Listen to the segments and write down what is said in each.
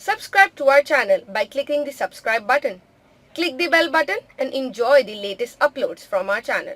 Subscribe to our channel by clicking the subscribe button. Click the bell button and enjoy the latest uploads from our channel.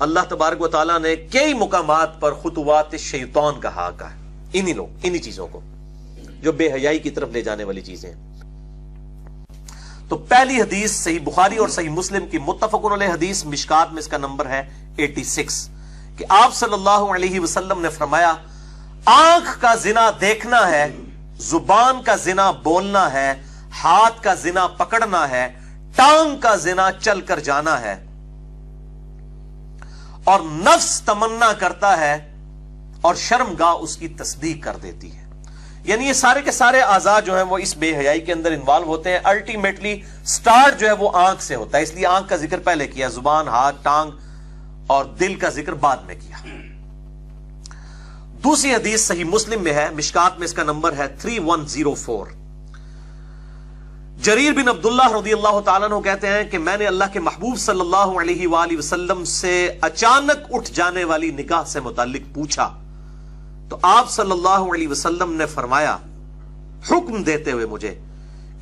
اللہ تبارک و تعالیٰ نے کئی مقامات پر خطوات شیطان کا کہا ہے، انہی چیزوں کو جو بے حیائی کی طرف لے جانے والی چیزیں ہیں۔ تو پہلی حدیث صحیح بخاری اور صحیح مسلم کی متفق علیہ حدیث، مشکات میں اس کا نمبر ہے 86، کہ آپ صلی اللہ علیہ وسلم نے فرمایا آنکھ کا زنا دیکھنا ہے، زبان کا زنا بولنا ہے، ہاتھ کا زنا پکڑنا ہے، ٹانگ کا زنا چل کر جانا ہے، اور نفس تمنا کرتا ہے اور شرمگاہ اس کی تصدیق کر دیتی ہے۔ یعنی یہ سارے کے سارے اعضاء جو ہیں وہ اس بے حیائی کے اندر انوالو ہوتے ہیں۔ الٹیمیٹلی سٹارٹ جو ہے وہ آنکھ سے ہوتا ہے، اس لیے آنکھ کا ذکر پہلے کیا، زبان، ہاتھ، ٹانگ اور دل کا ذکر بعد میں کیا۔ دوسری حدیث صحیح مسلم میں ہے، مشکات میں اس کا نمبر ہے 3104۔ جریر بن عبداللہ رضی اللہ تعالیٰ عنہ کہتے ہیں کہ میں نے اللہ کے محبوب صلی اللہ علیہ وآلہ وسلم سے اچانک اٹھ جانے والی نگاہ سے متعلق پوچھا تو آپ صلی اللہ علیہ وسلم نے فرمایا، حکم دیتے ہوئے مجھے،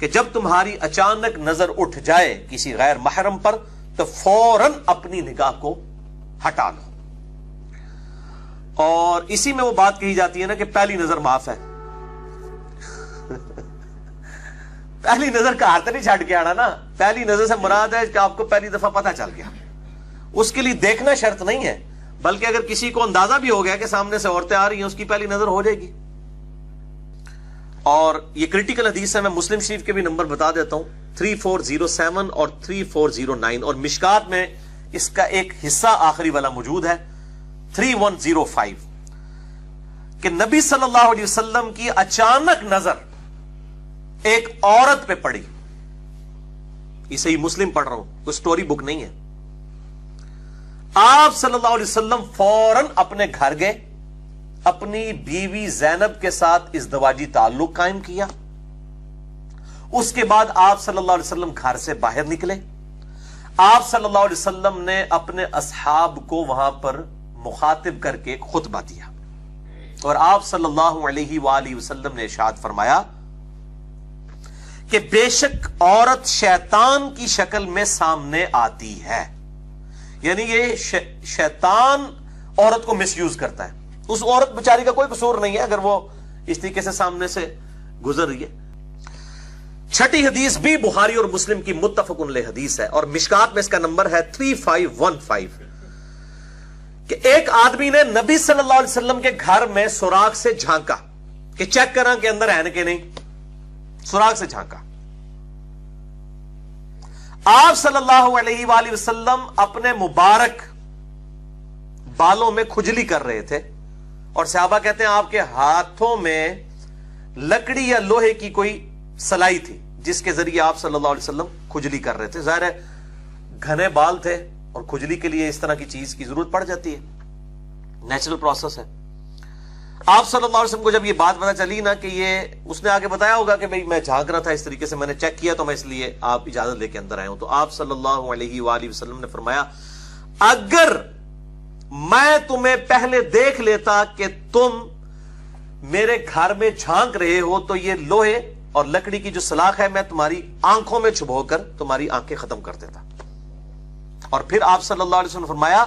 کہ جب تمہاری اچانک نظر اٹھ جائے کسی غیر محرم پر تو فوراً اپنی نگاہ کو ہٹا لو۔ اور اسی میں وہ بات کہی جاتی ہے نا کہ پہلی نظر معاف ہے۔ پہلی نظر کا ہاتھ نہیں چھاٹ کے آنا نا، پہلی نظر سے مراد ہے کہ آپ کو پہلی دفعہ پتہ چل گیا، اس کے لیے دیکھنا شرط نہیں ہے، بلکہ اگر کسی کو اندازہ بھی ہو گیا کہ سامنے سے عورتیں آ رہی ہیں، اس کی پہلی نظر ہو جائے گی۔ اور یہ کریٹیکل حدیث ہے، میں مسلم شریف کے بھی نمبر بتا دیتا ہوں، 3407 اور 3409، اور مشکات میں اس کا ایک حصہ آخری والا موجود ہے 3105، کہ نبی صلی اللہ علیہ وسلم کی اچانک نظر ایک عورت پہ پڑی۔ یہ صحیح مسلم پڑھ رہا ہوں، کوئی سٹوری بک نہیں ہے۔ آپ صلی اللہ علیہ وسلم فوراً اپنے گھر گئے، اپنی بیوی زینب کے ساتھ ازدواجی تعلق قائم کیا۔ اس کے بعد آپ صلی اللہ علیہ وسلم گھر سے باہر نکلے، آپ صلی اللہ علیہ وسلم نے اپنے اصحاب کو وہاں پر مخاطب کر کے خطبہ دیا، اور آپ صلی اللہ علیہ وآلہ وسلم نے ارشاد فرمایا کہ بے شک عورت شیطان کی شکل میں سامنے آتی ہے۔ یعنی یہ شیطان عورت کو مس یوز کرتا ہے، اس عورت بیچاری کا کوئی قصور نہیں ہے اگر وہ اس طریقے سے سامنے سے گزر رہی ہے۔ چھٹی حدیث بھی بخاری اور مسلم کی متفق علیہ حدیث ہے، اور مشکات میں اس کا نمبر ہے 3515، کہ ایک آدمی نے نبی صلی اللہ علیہ وسلم کے گھر میں سوراخ سے جھانکا کہ چیک کرا کہ اندر ہے کہ نہیں، سوراخ سے جھانکا۔ آپ صلی اللہ علیہ وآلہ وسلم اپنے مبارک بالوں میں کھجلی کر رہے تھے، اور صحابہ کہتے ہیں آپ کے ہاتھوں میں لکڑی یا لوہے کی کوئی سلائی تھی جس کے ذریعے آپ صلی اللہ علیہ وسلم کھجلی کر رہے تھے۔ ظاہر ہے گھنے بال تھے اور کھجلی کے لیے اس طرح کی چیز کی ضرورت پڑ جاتی ہے، نیچرل پروسیس ہے۔ آپ صلی اللہ علیہ وسلم کو جب یہ بات پتہ چلی نا کہ یہ، اس نے آگے بتایا ہوگا کہ بھئی میں جھانک رہا تھا اس طریقے سے، میں نے چیک کیا تو میں اس لیے آپ اجازت لے کے اندر آئے ہوں، تو آپ صلی اللہ علیہ وآلہ وسلم نے فرمایا اگر میں تمہیں پہلے دیکھ لیتا کہ تم میرے گھر میں جھانک رہے ہو تو یہ لوہے اور لکڑی کی جو سلاخ ہے میں تمہاری آنکھوں میں چھپو کر تمہاری آنکھیں ختم کر دیتا۔ اور پھر آپ صلی اللہ علیہ وسلم نے فرمایا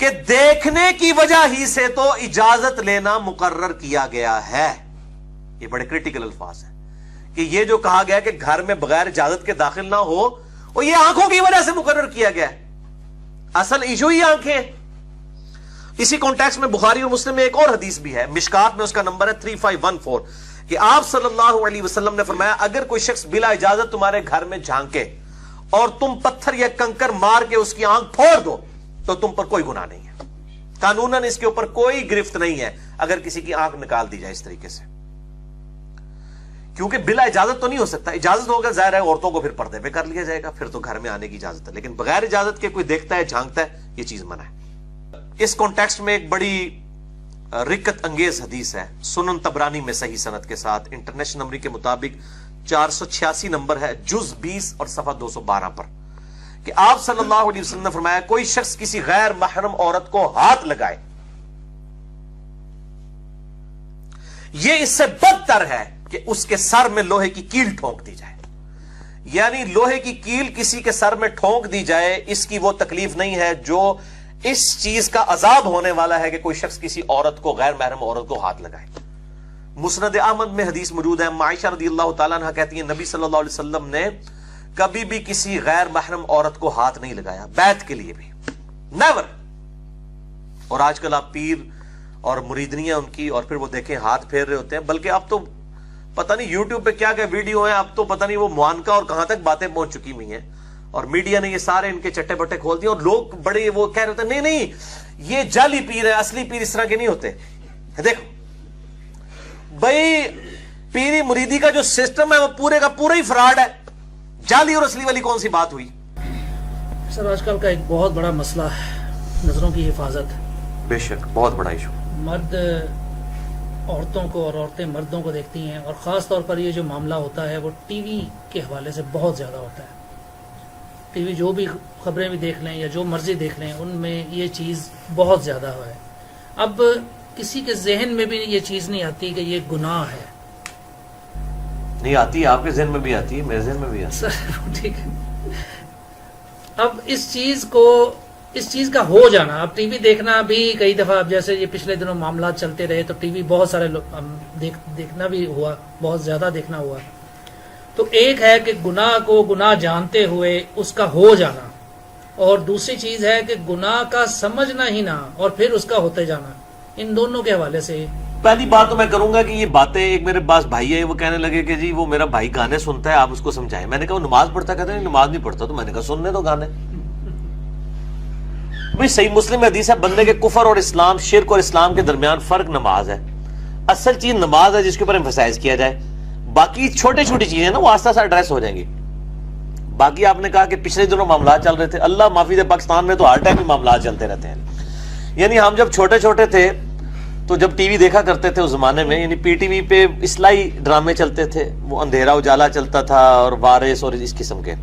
کہ دیکھنے کی وجہ ہی سے تو اجازت لینا مقرر کیا گیا ہے۔ یہ بڑے کریٹیکل الفاظ ہیں کہ یہ جو کہا گیا کہ گھر میں بغیر اجازت کے داخل نہ ہو، وہ یہ آنکھوں کی وجہ سے مقرر کیا گیا ہے، اصل ایشو ہی آنکھیں۔ اسی کانٹیکسٹ میں بخاری اور مسلم میں ایک اور حدیث بھی ہے، مشکات میں اس کا نمبر ہے 3514، کہ آپ صلی اللہ علیہ وسلم نے فرمایا اگر کوئی شخص بلا اجازت تمہارے گھر میں جھانکے اور تم پتھر یا کنکر مار کے اس کی آنکھ پھوڑ دو تو تم پر کوئی گناہ نہیں ہے، قانوناً اس کے اوپر کوئی گرفت نہیں ہے اگر کسی کی آنکھ نکال دی جائے اس طریقے سے، کیونکہ بلا اجازت تو نہیں ہو سکتا۔ اجازت ہوگا ظاہر ہے عورتوں کو پھر پردے پہ کر لیا جائے گا، پھر تو گھر میں آنے کی اجازت ہے، لیکن بغیر اجازت کے کوئی دیکھتا ہے جھانکتا ہے یہ چیز منع ہے۔ اس کانٹیکسٹ میں ایک بڑی رکت انگیز حدیث ہے، سنن طبرانی میں صحیح سند کے ساتھ، انٹرنیشنل نمبر کے مطابق 486 نمبر ہے، جز 20 اور صفحہ 212 پر، کہ آپ صلی اللہ علیہ وسلم نے فرمایا کوئی شخص کسی غیر محرم عورت کو ہاتھ لگائے یہ اس سے بدتر ہے کہ اس کے سر میں لوہے کی کیل ٹھونک دی جائے۔ یعنی لوہے کی کیل کسی کے سر میں ٹھونک دی جائے، اس کی وہ تکلیف نہیں ہے جو اس چیز کا عذاب ہونے والا ہے کہ کوئی شخص کسی عورت کو، غیر محرم عورت کو ہاتھ لگائے. مسند احمد میں حدیث موجود ہے، عائشہ رضی اللہ تعالیٰ عنہ کہتی ہیں نبی صلی اللہ علیہ وسلم نے کبھی بھی کسی غیر محرم عورت کو ہاتھ نہیں لگایا، بیعت کے لیے بھی، نیور. اور آج کل آپ پیر اور مریدنیاں ان کی، اور پھر وہ دیکھیں ہاتھ پھیر رہے ہوتے ہیں. بلکہ اب تو پتہ نہیں یوٹیوب پہ کیا کیا ویڈیو ہیں، اب تو پتہ نہیں وہ معانکہ اور کہاں تک باتیں پہنچ چکی ہوئی ہیں، اور میڈیا نے یہ سارے ان کے چٹے بٹے کھول دیے، اور لوگ بڑے وہ کہہ رہے ہوتے ہیں نہیں یہ جعلی پیر ہے، اصلی پیر اس طرح کے نہیں ہوتے. دیکھو بھائی، پیری مریدی کا جو سسٹم ہے وہ پورے کا پورا ہی فراڈ ہے. جعلی اور اصلی والی کون سی بات ہوئی؟ سر آج کل کا ایک بہت بڑا مسئلہ ہے نظروں کی حفاظت. بے شک بہت بڑا ایشو. مرد عورتوں کو اور عورتیں مردوں کو دیکھتی ہیں، اور خاص طور پر یہ جو معاملہ ہوتا ہے وہ ٹی وی کے حوالے سے بہت زیادہ ہوتا ہے. ٹی وی جو بھی خبریں بھی دیکھ لیں یا جو مرضی دیکھ لیں، ان میں یہ چیز بہت زیادہ ہے. اب کسی کے ذہن میں بھی یہ چیز نہیں آتی کہ یہ گناہ ہے. نہیں آتی، آپ کے ذہن میں بھی آتی ہے، میرے ذہن میں بھی آتی ہے. سر ٹھیک ہے. اب اس چیز کا ہو جانا، اب ٹی وی دیکھنا بھی کئی دفعہ، اب جیسے یہ پچھلے دنوں معاملات چلتے رہے تو ٹی وی بہت سارے دیکھنا بھی ہوا، بہت زیادہ دیکھنا ہوا. تو ایک ہے کہ گناہ کو گناہ جانتے ہوئے اس کا ہو جانا، اور دوسری چیز ہے کہ گناہ کا سمجھنا ہی نہ اور پھر اس کا ہوتے جانا. ان دونوں کے حوالے سے پہلی بات تو میں کروں گا کہ یہ باتیں، ایک میرے پاس بھائی ہے، وہ کہنے لگے کہ جی وہ میرا بھائی گانے سنتا ہے، آپ اس کو سمجھائیں. میں نے کہا وہ نماز پڑھتا، کہتے ہیں نماز نہیں پڑھتا. تو میں نے کہا سننے دو گانے. بھائی صحیح مسلم حدیث ہے، بندے کے کفر اور اسلام، شرک اور اسلام کے درمیان فرق نماز ہے. اصل چیز نماز ہے جس کے اوپر ایمفسائز کیا جائے. باقی چھوٹی چھوٹی چیزیں نا وہ آہستہ آہستہ ایڈریس ہو جائیں گی. باقی آپ نے کہا کہ پچھلے دنوں معاملات چل رہے تھے، اللہ معافی دے پاکستان میں تو ہر ٹائم معاملات چلتے رہتے ہیں. یعنی ہم جب چھوٹے چھوٹے تھے تو جب ٹی وی دیکھا کرتے تھے اس زمانے میں، یعنی پی ٹی وی پہ اصلاحی ڈرامے چلتے تھے، وہ اندھیرا اجالا چلتا تھا اور وارث اور اس قسم کے.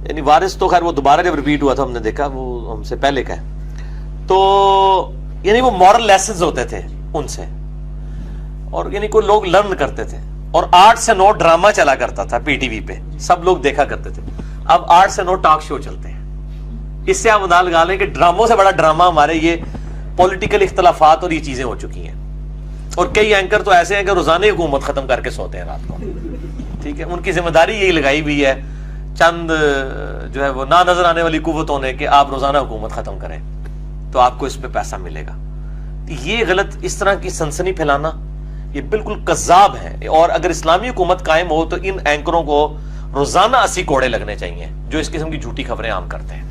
یعنی وارث تو خیر وہ دوبارہ جب ریپیٹ ہوا تھا ہم نے دیکھا، وہ ہم سے پہلے کا ہے. تو یعنی وہ مورل لیسنز ہوتے تھے ان سے، اور یعنی کوئی لوگ لرن کرتے تھے. اور 8 سے 9 ڈرامہ چلا کرتا تھا پی ٹی وی پہ، سب لوگ دیکھا کرتے تھے. اب 8 سے 9 ٹاک شو چلتے ہیں. اس سے آپ اندازہ لگا لیں کہ ڈراموں سے بڑا ڈرامہ ہمارے یہ پولیٹیکل اختلافات اور یہ چیزیں ہو چکی ہیں. اور کئی اینکر تو ایسے ہیں کہ روزانہ حکومت ختم کر کے سوتے ہیں رات کو. ٹھیک ہے، ان کی ذمہ داری یہی لگائی ہوئی ہے چند جو ہے وہ نہ نظر آنے والی قوتوں نے کہ آپ روزانہ حکومت ختم کریں تو آپ کو اس پہ پیسہ ملے گا. یہ غلط، اس طرح کی سنسنی پھیلانا یہ بالکل کذاب ہے. اور اگر اسلامی حکومت قائم ہو تو ان اینکروں کو روزانہ 80 کوڑے لگنے چاہیے جو اس قسم کی جھوٹی خبریں عام کرتے ہیں،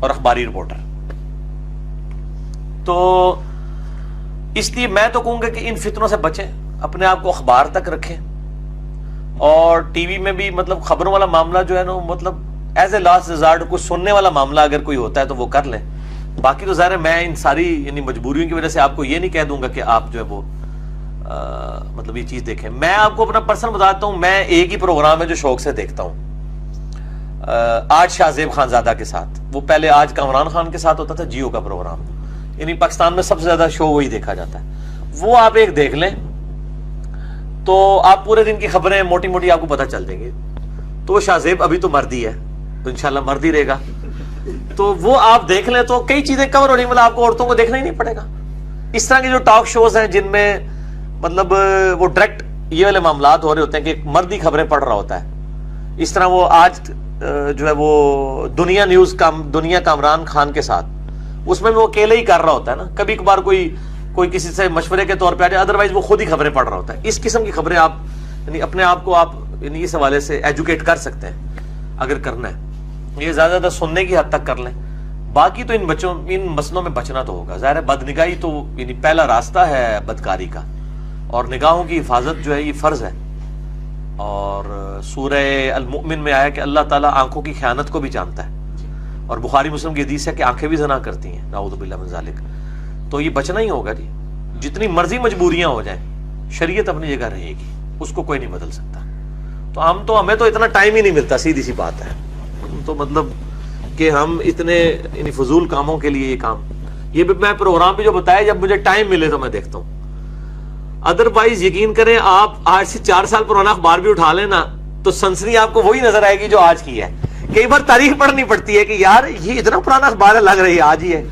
اور اخباری رپورٹر. تو اس لیے میں تو کہوں گا کہ ان فتنوں سے بچیں، اپنے آپ کو اخبار تک رکھیں. اور ٹی وی میں بھی مطلب خبروں والا معاملہ جو ہے نا، مطلب ایز اے لاسٹ ریزارٹ کچھ سننے والا معاملہ اگر کوئی ہوتا ہے تو وہ کر لیں. باقی تو ظاہر ہے میں ان ساری یعنی مجبوریوں کی وجہ سے آپ کو یہ نہیں کہہ دوں گا کہ آپ جو ہے وہ مطلب یہ چیز دیکھیں. میں آپ کو اپنا پرسنل بتاتا ہوں، میں ایک ہی پروگرام ہے جو شوق سے دیکھتا ہوں، آج شاہ زیب خان زادہ کے ساتھ. وہ پہلے آج کامران خان کے ساتھ ہوتا تھا، جیو کا پروگرام، یعنی پاکستان میں سب سے زیادہ شو وہی دیکھا جاتا ہے. وہ آپ ایک دیکھ لیں تو آپ پورے دن کی خبریں موٹی موٹی آپ کو پتہ چل جائیں گی. تو وہ شاہ زیب ابھی تو مردی ہے، تو انشاءاللہ مرد ہی رہے گا. تو وہ آپ دیکھ لیں تو کئی چیزیں کور ہونی، مطلب آپ کو عورتوں کو دیکھنا ہی نہیں پڑے گا. اس طرح کے جو ٹاک شوز ہیں جن میں مطلب وہ ڈائریکٹ یہ والے معاملات ہو رہے ہوتے ہیں کہ ایک مرد ہی خبریں پڑھ رہا ہوتا ہے. اس طرح وہ آج جو ہے وہ دنیا نیوز دنیا کامران خان کے ساتھ، اس میں وہ اکیلے ہی کر رہا ہوتا ہے نا. کبھی کبھار کوئی کسی سے مشورے کے طور پہ آ جائے، ادروائز وہ خود ہی خبریں پڑھ رہا ہوتا ہے. اس قسم کی خبریں آپ یعنی اپنے آپ کو آپ یعنی اس حوالے سے ایجوکیٹ کر سکتے ہیں اگر کرنا ہے. یہ زیادہ زیادہ سننے کی حد تک کر لیں. باقی تو ان مسئلوں میں بچنا تو ہوگا. ظاہر ہے بدنگاہی تو یعنی پہلا راستہ ہے بدکاری کا، اور نگاہوں کی حفاظت جو ہے یہ فرض ہے. اور سورہ المؤمن میں آیا کہ اللہ تعالیٰ آنکھوں کی خیانت کو بھی جانتا ہے، اور بخاری مسلم کی حدیث ہے کہ آنکھیں بھی زنا کرتی ہیں، نعوذ باللہ من ذالک. تو یہ بچنا ہی ہوگا جی. جتنی مرضی مجبوریاں ہو جائیں، شریعت اپنی جگہ رہے گی، اس کو کوئی نہیں بدل سکتا. تو ہمیں تو اتنا ٹائم ہی نہیں ملتا، سیدھی سی بات ہے. تو مطلب کہ ہم اتنے یعنی فضول کاموں کے لیے یہ کام، یہ بھی میں پروگرام بھی جو بتایا جب مجھے ٹائم ملے تو میں دیکھتا ہوں. ادروائز یقین کریں آپ آج سے 4 سال پرانا اخبار بھی اٹھا لیں نا تو سنسنی آپ کو وہی نظر آئے گی جو آج کی ہے. کئی بار تاریخ پڑھنی پڑتی ہے کہ یار یہ اتنا پرانا اخبار ہے، لگ رہی ہے آج ہی ہے،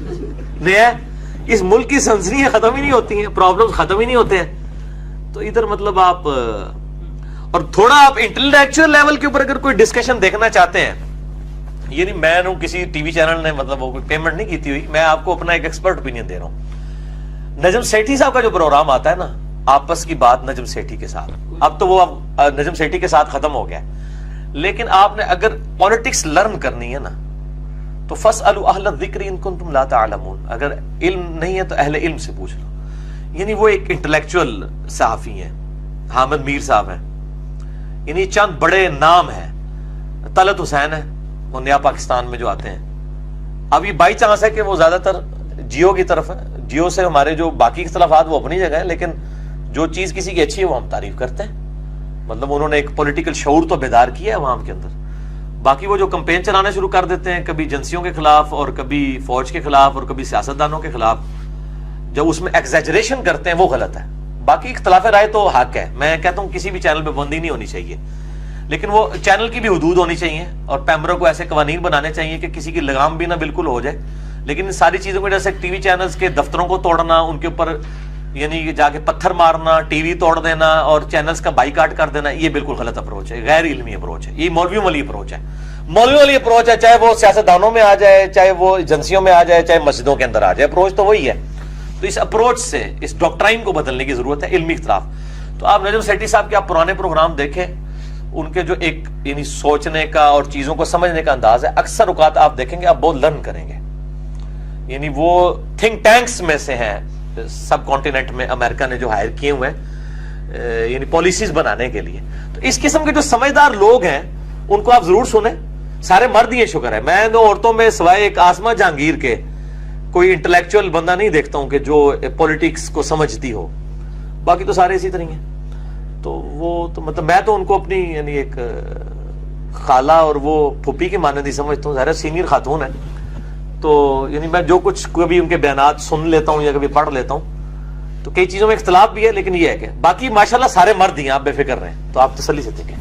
نیا ہے۔ اس ملک کی سنسنیاں ختم ہی نہیں ہوتی ہیں، پرابلمز ختم ہی نہیں ہوتے ہیں۔ تو ادھر مطلب آپ اور تھوڑا آپ انٹلیکچوئل لیول کے اوپر اگر کوئی ڈسکشن دیکھنا چاہتے ہیں، یہ نہیں میں نے کسی ٹی وی چینل نے مطلب وہ کوئی پیمنٹ نہیں کی ہوئی، میں آپ کو اپنا ایک ایکسپرٹ اوپینین دے رہا ہوں۔ نجم سیٹھی صاحب کا جو پروگرام آتا ہے نا، آپس کی بات نجم سیٹھی کے ساتھ، اب تو وہ نجم سیٹھی کے ساتھ ختم ہو گیا، لیکن آپ نے اگر پالیٹکس لرن کرنی ہے نا تو فاسألوا اہل الذکر ان کنتم لا تعلمون، اگر علم نہیں ہے تو اہل علم سے پوچھ لو۔ یعنی وہ ایک انٹلیکچوئل صحافی ہیں، حامد میر صاحب ہیں، یعنی چند بڑے نام ہیں، طلعت حسین ہے وہ نیا پاکستان میں جو آتے ہیں۔ اب یہ بائی چانس ہے کہ وہ زیادہ تر جیو کی طرف ہے، جیو سے ہمارے جو باقی اختلافات وہ اپنی جگہ ہیں، لیکن جو چیز کسی کی اچھی ہے وہ ہم تعریف کرتے ہیں۔ مطلب انہوں نے ایک پولیٹیکل شعور تو بیدار کیا ہے عوام کے اندر۔ باقی وہ جو کمپین چلانا شروع کر دیتے ہیں، کبھی ایجنسیوں کے خلاف اور کبھی فوج کے خلاف اور کبھی سیاستدانوں کے خلاف، جب اس میں ایگزیجریشن کرتے ہیں وہ غلط ہے۔ باقی اختلاف رائے تو حق ہے، میں کہتا ہوں کسی بھی چینل پہ پابندی نہیں ہونی چاہیے، لیکن وہ چینل کی بھی حدود ہونی چاہیے اور پیمبروں کو ایسے قوانین بنانے چاہیے کہ کسی کی لگام بھی نہ بالکل ہو جائے۔ لیکن ان ساری چیزوں کو جیسے ٹی وی چینلز کے دفتروں کو توڑنا، ان کے اوپر یعنی جا کے پتھر مارنا، ٹی وی توڑ دینا اور چینلز کا بائیکاٹ کر دینا، یہ بالکل غلط اپروچ ہے، غیر علمی اپروچ ہے، یہ مولویوں والی اپروچ ہے۔ مولویوں والی اپروچ ہے، چاہے وہ سیاستدانوں میں آ جائے، چاہے وہ ایجنسیوں میں آ جائے، چاہے مسجدوں کے اندر آ جائے، اپروچ تو وہی ہے۔ تو اس اپروچ سے اس ڈاکٹرائن کو بدلنے کی ضرورت ہے، علمی اختلاف۔ تو آپ نجم سیٹھی صاحب کے آپ پرانے پروگرام دیکھیں، ان کے جو ایک یعنی سوچنے کا اور چیزوں کو سمجھنے کا انداز ہے، اکثر اوقات آپ دیکھیں گے آپ بہت لرن کریں گے۔ یعنی وہ تھنک ٹینکس میں سے ہیں سب کانٹیننٹ میں، امریکہ نے جو ہائر کیے ہوئے ہیں یعنی پالیسیز بنانے کے لیے۔ تو اس قسم کے جو سمجھدار لوگ ہیں ان کو آپ ضرور سنیں۔ سارے مرد ہی شکر ہے، میں تو عورتوں میں سوائے ایک آسمہ جہانگیر کے کوئی انٹلیکچوئل بندہ نہیں دیکھتا ہوں کہ جو پولیٹکس کو سمجھتی ہو، باقی تو سارے اسی طرح ہیں۔ تو وہ تو مطلب میں تو ان کو اپنی یعنی ایک خالہ اور وہ پھوپھی کے مانند ہی سمجھتا ہوں، ظاہر سینئر خاتون ہے، تو یعنی میں جو کچھ کبھی ان کے بیانات سن لیتا ہوں یا کبھی پڑھ لیتا ہوں تو کئی چیزوں میں اختلاف بھی ہے، لیکن یہ ہے کہ باقی ماشاءاللہ سارے مرد ہی ہیں، آپ بے فکر رہیں، تو آپ تسلی سے دیکھیں۔